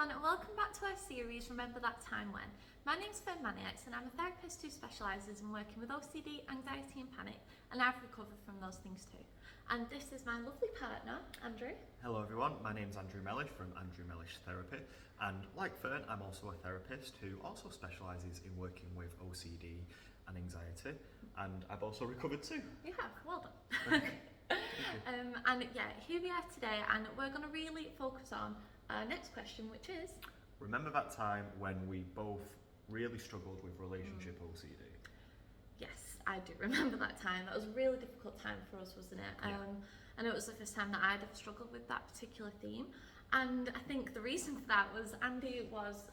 everyone, and welcome back to our series Remember That Time When. My name's Ferne and I'm a therapist who specialises in working with OCD, anxiety and panic, and I've recovered from those things too. And this is my lovely partner, Andrew. Hello everyone, my name's Andrew Mellish from Andrew Mellish Therapy, and like Ferne, I'm also a therapist who also specialises in working with OCD and anxiety, and I've also recovered too. You have, well done. And yeah, here we are today, and we're going to really focus on our next question, which is... Remember that time when we both really struggled with relationship OCD? Yes, I do remember that time. That was a really difficult time for us, wasn't it? Yeah. And it was the first time that I'd ever struggled with that particular theme. And I think the reason for that was Andy was,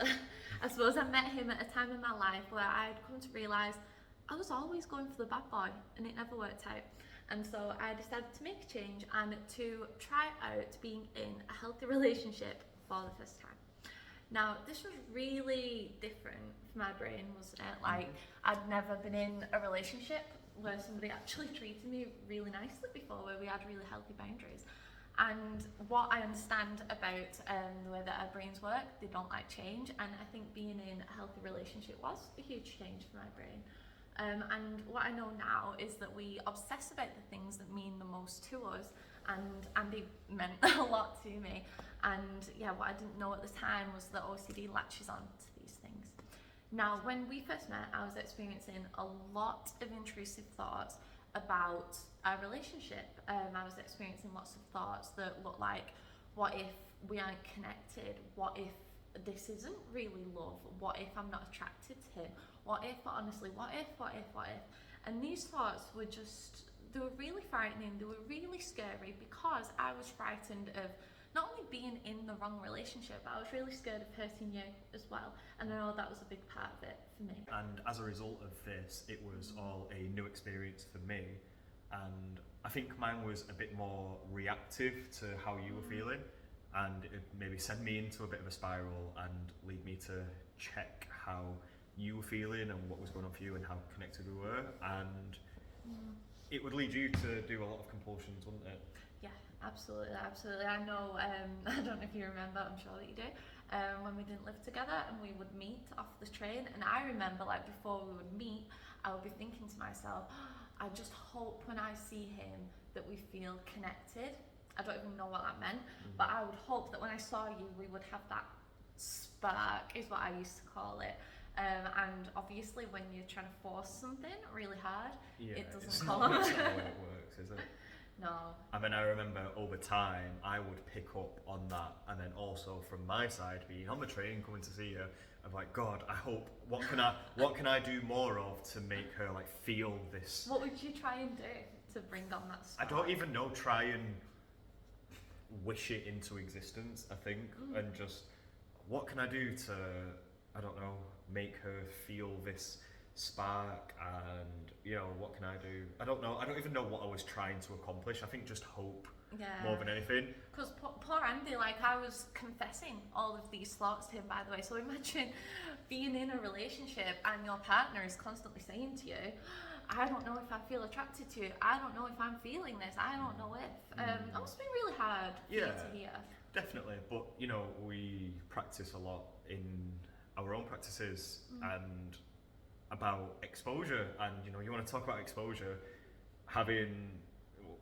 I suppose I met him at a time in my life where I'd come to realise I was always going for the bad boy and it never worked out. And so I decided to make a change and to try out being in a healthy relationship for the first time. Now, this was really different for my brain, wasn't it? Like, I'd never been in a relationship where somebody actually treated me really nicely before, where we had really healthy boundaries. And what I understand about the way that our brains work, they don't like change. And I think being in a healthy relationship was a huge change for my brain. And what I know now is that we obsess about the things that mean the most to us, and Andy meant a lot to me. And yeah, what I didn't know at the time was that OCD latches on to these things. Now, when we first met, I was experiencing a lot of intrusive thoughts about our relationship. I was experiencing lots of thoughts that looked like, what if we aren't connected? What if this isn't really love? What if I'm not attracted to him? What if, honestly, what if? And these thoughts were just, they were really frightening, they were really scary, because I was frightened of not only being in the wrong relationship, but I was really scared of hurting you as well. And I know that was a big part of it for me. And as a result of this, it was all a new experience for me, and I think mine was a bit more reactive to how you were feeling, and it maybe send me into a bit of a spiral and lead me to check how you were feeling and what was going on for you and how connected we were, and it would lead you to do a lot of compulsions, wouldn't it? Yeah, absolutely. I know, I don't know if you remember, I'm sure that you do, when we didn't live together and we would meet off the train, and I remember, like, before we would meet, I would be thinking to myself, I just hope when I see him that we feel connected. I don't even know what that meant, but I would hope that when I saw you, we would have that spark, is what I used to call it. And obviously when you're trying to force something really hard, it doesn't come. That's not how it works, is it? No. I mean, I remember over time, I would pick up on that, and then also from my side, being on the train, coming to see you, I'm like, God, I hope, what can I do more of to make her like feel this? What would you try and do to bring on that spark? I don't even know, try and wish it into existence, I think, and just, what can I do to, I don't know, make her feel this spark, and you know, what can I do? I don't know, I don't even know what I was trying to accomplish. I think just hope, more than anything. Because poor Andy, like, I was confessing all of these thoughts to him, by the way. So imagine being in a relationship and your partner is constantly saying to you, I don't know if I feel attracted to you, I don't know if I'm feeling this, I don't know if. That must be really hard for you to hear. Definitely, but you know, we practice a lot in our own practices and about exposure, and you know, you want to talk about exposure, having,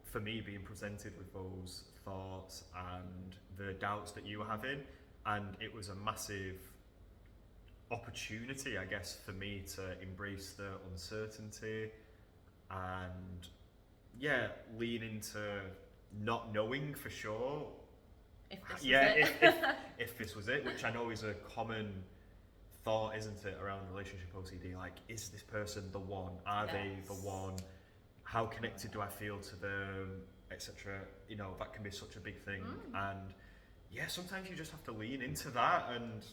for me, being presented with those thoughts and the doubts that you were having, and it was a massive opportunity, I guess, for me to embrace the uncertainty and lean into not knowing for sure if this was it, which I know is a common thought, isn't it, around relationship OCD? Like, is this person the one? Are they the one? How connected do I feel to them, etc.? You know, that can be such a big thing, and sometimes you just have to lean into that, and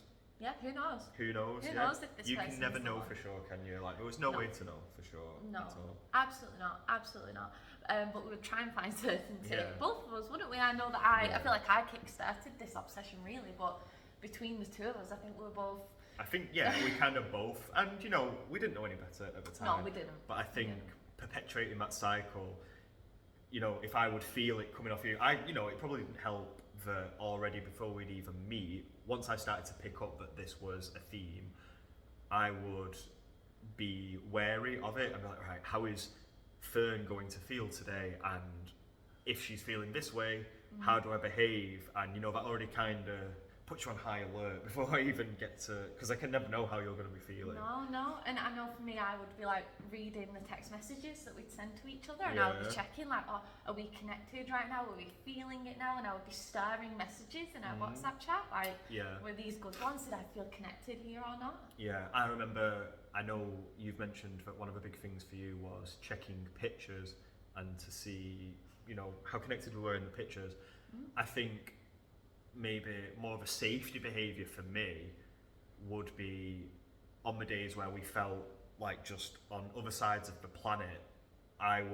who knows? Who knows if this you person can never is the know one. for sure, can you? Like, there was no way to know for sure. No, at all. absolutely not. But we would try and find certainty. Both of us, wouldn't we? I know that I feel like I kick-started this obsession, really, but between the two of us, I think we were both... I think, we kind of both, and you know, we didn't know any better at the time. No, we didn't. But I think perpetuating that cycle, you know, if I would feel it coming off you, you know, it probably didn't help that already before we'd even meet, once I started to pick up that this was a theme, I would be wary of it and be like, right, how is Ferne going to feel today? And if she's feeling this way, how do I behave? And that already kind of puts you on high alert before I even get to, because I can never know how you're going to be feeling. No, and I know for me, I would be like reading the text messages that we'd send to each other, and I would be checking like, oh, are we connected right now? Are we feeling it now? And I would be starring messages in our WhatsApp chat, like, were these good ones? Did I feel connected here or not? Yeah, I know you've mentioned that one of the big things for you was checking pictures and to see, how connected we were in the pictures. I think maybe more of a safety behaviour for me would be on the days where we felt like just on other sides of the planet, I'm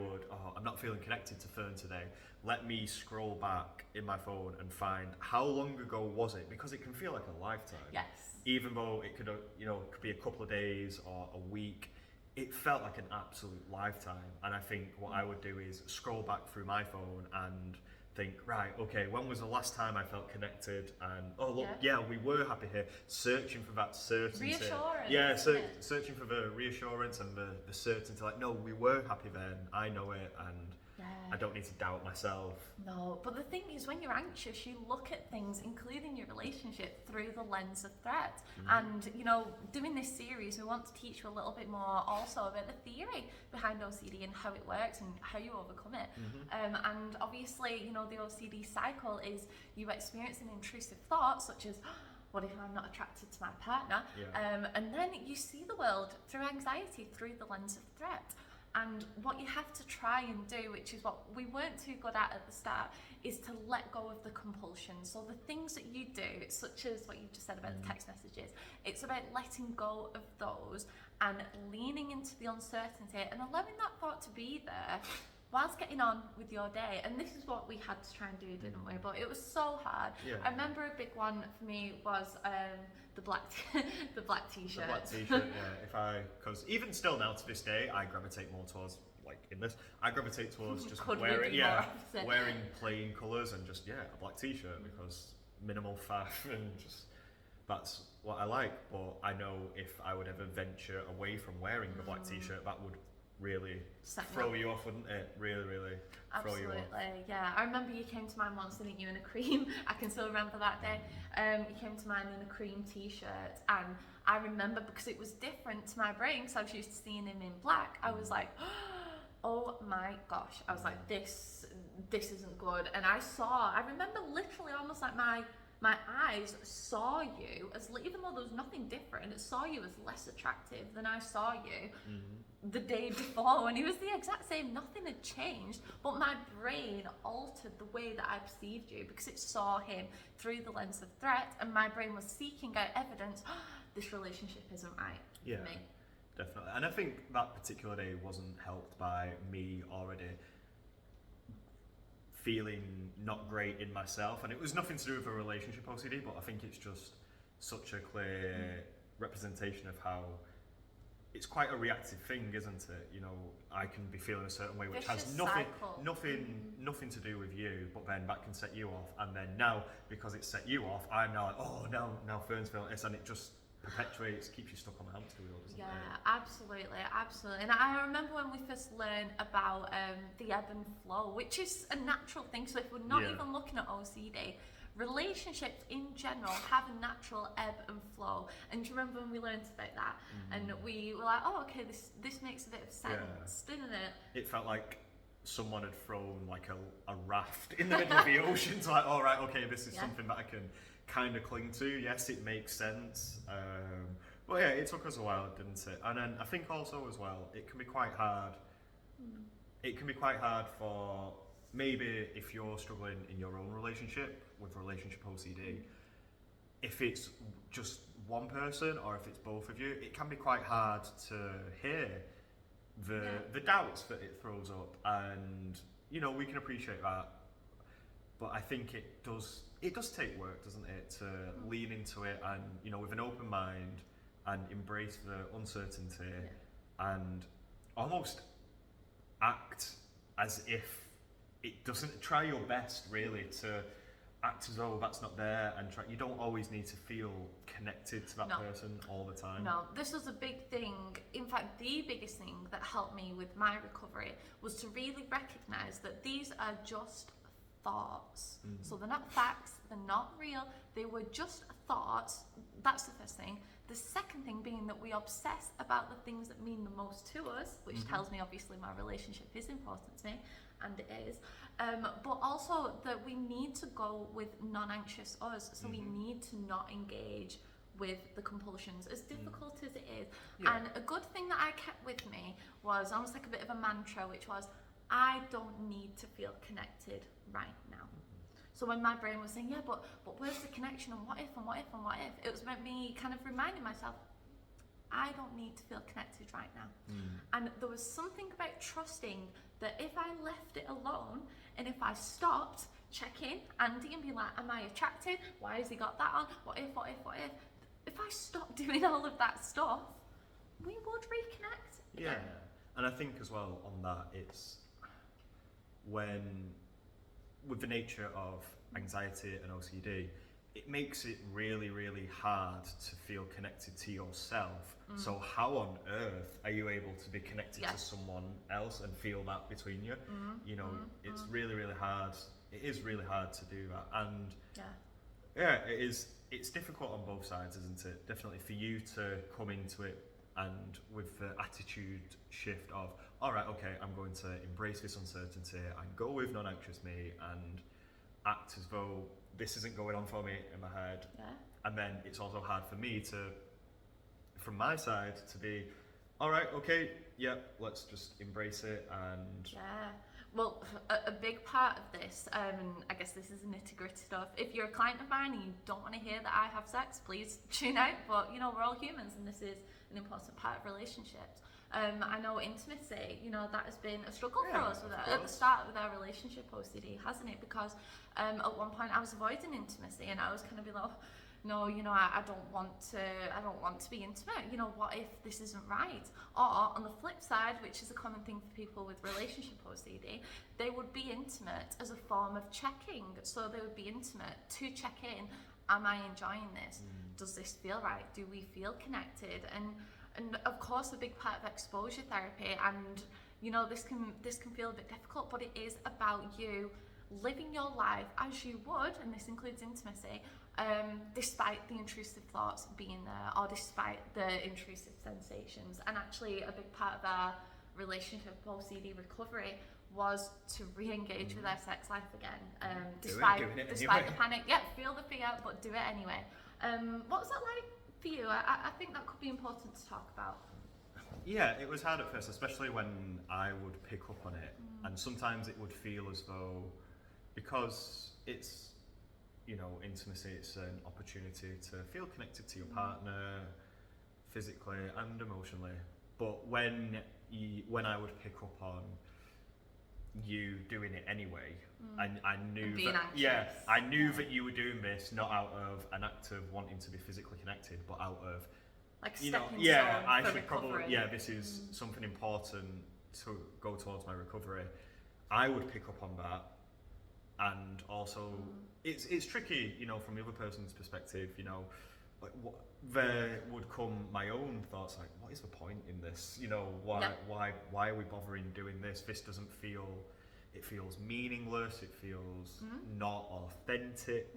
not feeling connected to Ferne today. Let me scroll back in my phone and find how long ago was it, because it can feel like a lifetime. Yes. Even though it could, could be a couple of days or a week, it felt like an absolute lifetime. And I think what I would do is scroll back through my phone and think, right, okay, when was the last time I felt connected? And we were happy here. Searching for that certainty. Reassurance. Yeah, searching for the reassurance and the certainty, like, no, we were happy then, I know it, and I don't need to doubt myself. No, but the thing is, when you're anxious, you look at things, including your relationship, through the lens of threat. And, doing this series, we want to teach you a little bit more also about the theory behind OCD and how it works and how you overcome it. And obviously, the OCD cycle is you experience an intrusive thought, such as, what if I'm not attracted to my partner? And then you see the world through anxiety, through the lens of threat. And what you have to try and do, which is what we weren't too good at the start, is to let go of the compulsions. So the things that you do, such as what you just said about the text messages, it's about letting go of those and leaning into the uncertainty and allowing that thought to be there whilst getting on with your day. And this is what we had to try and do, didn't we? But it was so hard. I remember a big one for me was the black t-shirt. The black t-shirt, because even still now to this day, I gravitate more towards, like in this, I gravitate towards just wearing plain colours and just, a black t-shirt, because minimal faff and just, that's what I like. But I know if I would ever venture away from wearing the black t-shirt, that would really throw you off, wouldn't it? Really throw you off. Absolutely, yeah. I remember you came to mine once, didn't you, in a cream? I can still remember that day. You came to mine in a cream t-shirt, and I remember, because it was different to my brain, because I was used to seeing him in black, I was like, oh my gosh. I was like, this isn't good. And I remember literally almost like my eyes saw you as, even though there was nothing different, it saw you as less attractive than I saw you the day before, when he was the exact same. Nothing had changed, but my brain altered the way that I perceived you because it saw him through the lens of threat, and my brain was seeking out evidence. This relationship isn't right for me. Definitely. And I think that particular day wasn't helped by me already feeling not great in myself, and it was nothing to do with a relationship OCD, but I think it's just such a clear representation of how it's quite a reactive thing, isn't it? I can be feeling a certain way which has nothing to do with you, but then that can set you off, and then now, because it set you off, I'm now like, oh, now Ferne's feeling this, and it just perpetuates, keeps you stuck on the hamster wheel, doesn't it? Absolutely. And I remember when we first learned about the ebb and flow, which is a natural thing. So if we're not even looking at OCD, relationships in general have a natural ebb and flow. And do you remember when we learned about that? And we were like, oh, okay, this makes a bit of sense, didn't it? It felt like someone had thrown like a raft in the middle of the ocean to like, all right, okay, this is something that I can kind of cling to. Yes, it makes sense. But yeah, it took us a while, didn't it? And then I think also as well, it can be quite hard. It can be quite hard for maybe if you're struggling in your own relationship with relationship OCD, if it's just one person or if it's both of you, it can be quite hard to hear the doubts that it throws up, and we can appreciate that. But I think it does take work, doesn't it, to lean into it and, with an open mind and embrace the uncertainty and almost act as if it doesn't, try your best really to act as though that's not there, and you don't always need to feel connected to that person all the time. No, this was a big thing. In fact, the biggest thing that helped me with my recovery was to really recognise that these are just thoughts. So they're not facts, they're not real, they were just thoughts. That's the first thing. The second thing being that we obsess about the things that mean the most to us, which tells me obviously my relationship is important to me, and it is, but also that we need to go with non-anxious us, so we need to not engage with the compulsions, as difficult as it is. And a good thing that I kept with me was almost like a bit of a mantra, which was, I don't need to feel connected right now. So when my brain was saying, yeah, but where's the connection, and what if, and what if, and what if, it was about me kind of reminding myself, I don't need to feel connected right now. And there was something about trusting that if I left it alone, and if I stopped checking Andy and be like, am I attracted? Why has he got that on? What if, what if, what if? If I stopped doing all of that stuff, we would reconnect again. Yeah, and I think as well on that, it's when, with the nature of anxiety and OCD, it makes it really, really hard to feel connected to yourself. So how on earth are you able to be connected to someone else and feel that between you? You know, it's really, really hard. It is really hard to do that. And it is. It's difficult on both sides, isn't it? Definitely for you to come into it and with the attitude shift of, all right, okay, I'm going to embrace this uncertainty and go with non-anxious me and act as though this isn't going on for me in my head. And then it's also hard for me to, from my side, to be, all right, okay, let's just embrace it. And well, a big part of this, I guess this is nitty-gritty stuff. If you're a client of mine and you don't want to hear that I have sex, please tune out. But, you know, we're all humans, and this is an important part of relationships. I know intimacy, you know, that has been a struggle for us at the start with our relationship OCD, hasn't it? Because at one point I was avoiding intimacy, and I was kind of be like, no, you know, I don't want to be intimate. You know, what if this isn't right? Or on the flip side, which is a common thing for people with relationship OCD, they would be intimate as a form of checking. So they would be intimate to check in. Am I enjoying this? Does this feel right? Do we feel connected? And of course, a big part of exposure therapy, and you know, this can feel a bit difficult, but it is about you living your life as you would, and this includes intimacy, despite the intrusive thoughts being there, or despite the intrusive sensations. And actually, a big part of our relationship OCD recovery was to re-engage with our sex life again, despite the panic. Feel the fear, but do it anyway. What was that like for you? I think that could be important to talk about. Yeah, it was hard at first, especially when I would pick up on it, and sometimes it would feel as though, because it's, you know, intimacy, it's an opportunity to feel connected to your partner physically and emotionally. But when I would pick up on you doing it anyway, I knew that I knew that you were doing this not out of an act of wanting to be physically connected, but out of, like, you know, I should probably, this is something important to go towards my recovery. I would pick up on that. And also, it's tricky, you know, from the other person's perspective, you know, like there would come my own thoughts like, what is the point in this? You know, why are we bothering doing this? This doesn't feel, it feels meaningless, it feels not authentic.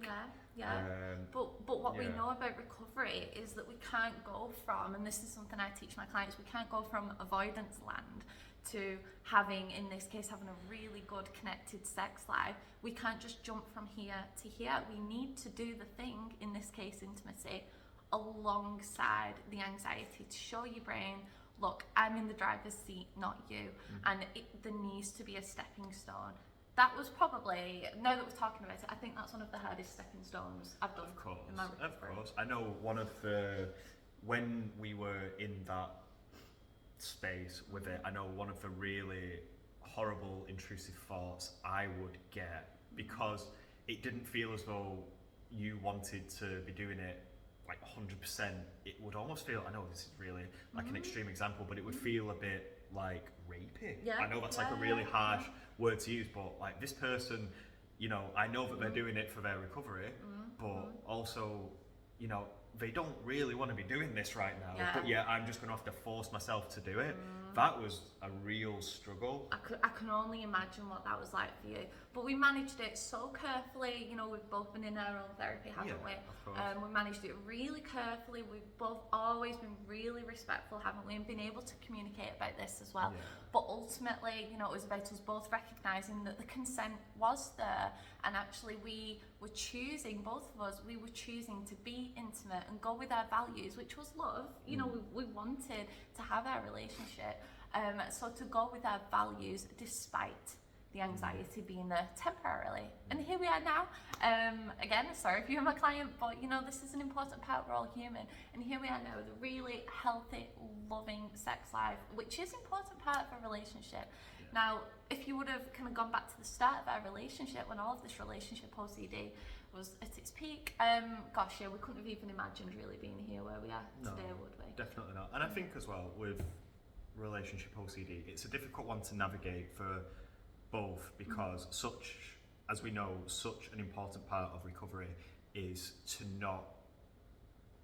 But what we know about recovery is that we can't go from, and this is something I teach my clients, we can't go from avoidance land to having, in this case, having a really good connected sex life. We can't just jump from here to here. We need to do the thing, in this case intimacy, alongside the anxiety, to show your brain, look, I'm in the driver's seat, not you. And there needs to be a stepping stone. That was probably, now that we're talking about it, I think that's one of the hardest stepping stones I've done in my recovery. Of course. I know when we were in that space with it, I know one of the really horrible intrusive thoughts I would get, because it didn't feel as though you wanted to be doing it like 100%. It would almost feel, I know this is really like an extreme example, but it would feel a bit like rapey. I know that's like a really harsh word to use, but like this person, you know, I know that they're doing it for their recovery, but also, you know, they don't really want to be doing this right now, but yeah, I'm just going to have to force myself to do it. That was a real struggle. I can only imagine what that was like for you. But we managed it so carefully. You know, we've both been in our own therapy, haven't we? Of course. We managed it really carefully. We've both always been really respectful, haven't we? And been able to communicate about this as well. Yeah. But ultimately, you know, it was about us both recognising that the consent was there, and actually we were choosing, both of us, we were choosing to be intimate and go with our values, which was love. You know, we wanted to have our relationship. So to go with our values despite the anxiety being there temporarily. And here we are now. Again, sorry if you're my client, but you know, this is an important part, we're all human. And here we are now with a really healthy, loving sex life, which is an important part of a relationship. Now, if you would have kind of gone back to the start of our relationship, when all of this relationship OCD was at its peak, gosh, yeah, we couldn't have even imagined really being here where we are today, would we? Definitely not. And I think as well, with relationship OCD, it's a difficult one to navigate for both, because such, as we know, such an important part of recovery is to not,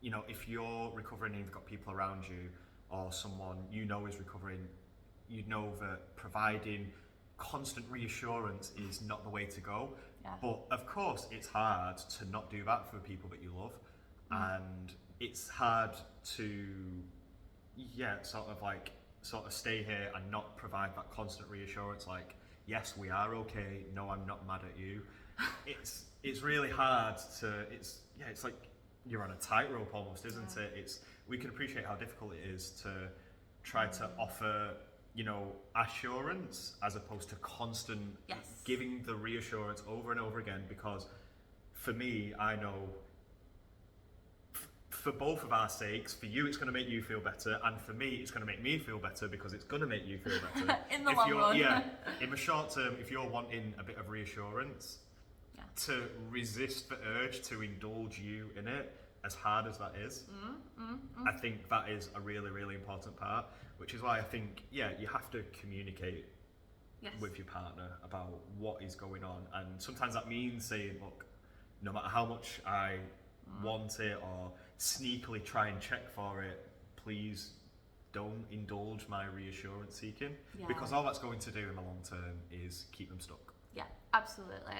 you know, if you're recovering and you've got people around you or someone you know is recovering, you know that providing constant reassurance is not the way to go. But of course it's hard to not do that for people that you love, and it's hard to sort of stay here and not provide that constant reassurance, like, yes, we are okay, no, I'm not mad at you. It's really hard to, it's like you're on a tightrope almost, isn't it? We can appreciate how difficult it is to try to offer, you know, assurance as opposed to constant giving the reassurance over and over again, because for me, I know for both of our sakes, for you it's going to make you feel better, and for me it's going to make me feel better because it's going to make you feel better. In the long run. Yeah, in the short term, if you're wanting a bit of reassurance, to resist the urge to indulge you in it, as hard as that is, I think that is a really, really important part, which is why I think, you have to communicate with your partner about what is going on. And sometimes that means saying, look, no matter how much I want it or sneakily try and check for it, please don't indulge my reassurance seeking, because all that's going to do in the long term is keep them stuck. Yeah, absolutely.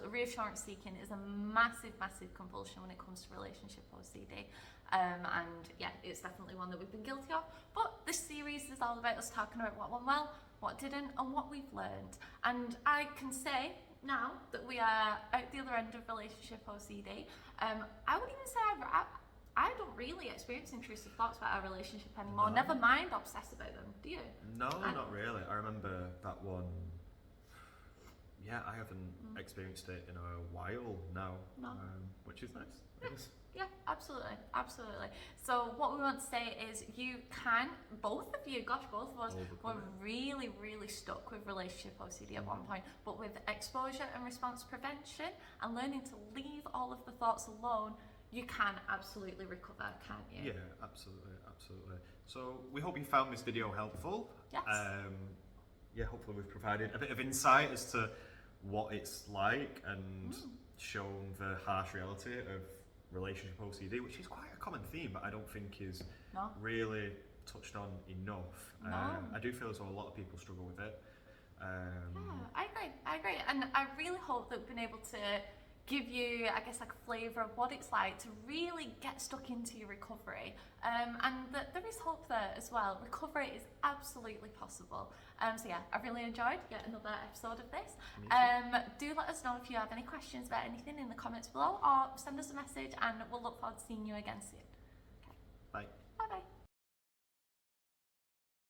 Reassurance seeking is a massive, massive compulsion when it comes to relationship OCD. And yeah, it's definitely one that we've been guilty of. But this series is all about us talking about what went well, what didn't, and what we've learned. And I can say now that we are out the other end of relationship OCD, I would even say I don't really experience intrusive thoughts about our relationship anymore. No. Never mind obsess about them. Do you? No, not really. I remember that one. Yeah, I haven't experienced it in a while now, which is nice. Yeah, absolutely. So what we want to say is you can, both of us were really, really stuck with relationship OCD at one point, but with exposure and response prevention and learning to leave all of the thoughts alone, you can absolutely recover, can't you? Yeah, absolutely. So we hope you found this video helpful. Yes. Hopefully we've provided a bit of insight as to what it's like and shown the harsh reality of relationship OCD, which is quite a common theme, but I don't think is really touched on enough. I do feel as though a lot of people struggle with it. I agree. And I really hope that we've been able to give you, I guess, like a flavour of what it's like to really get stuck into your recovery, and that there is hope there as well. Recovery is absolutely possible. So yeah, I've really enjoyed yet another episode of this. Do let us know if you have any questions about anything in the comments below, or send us a message, and we'll look forward to seeing you again soon. Okay. Bye. Bye.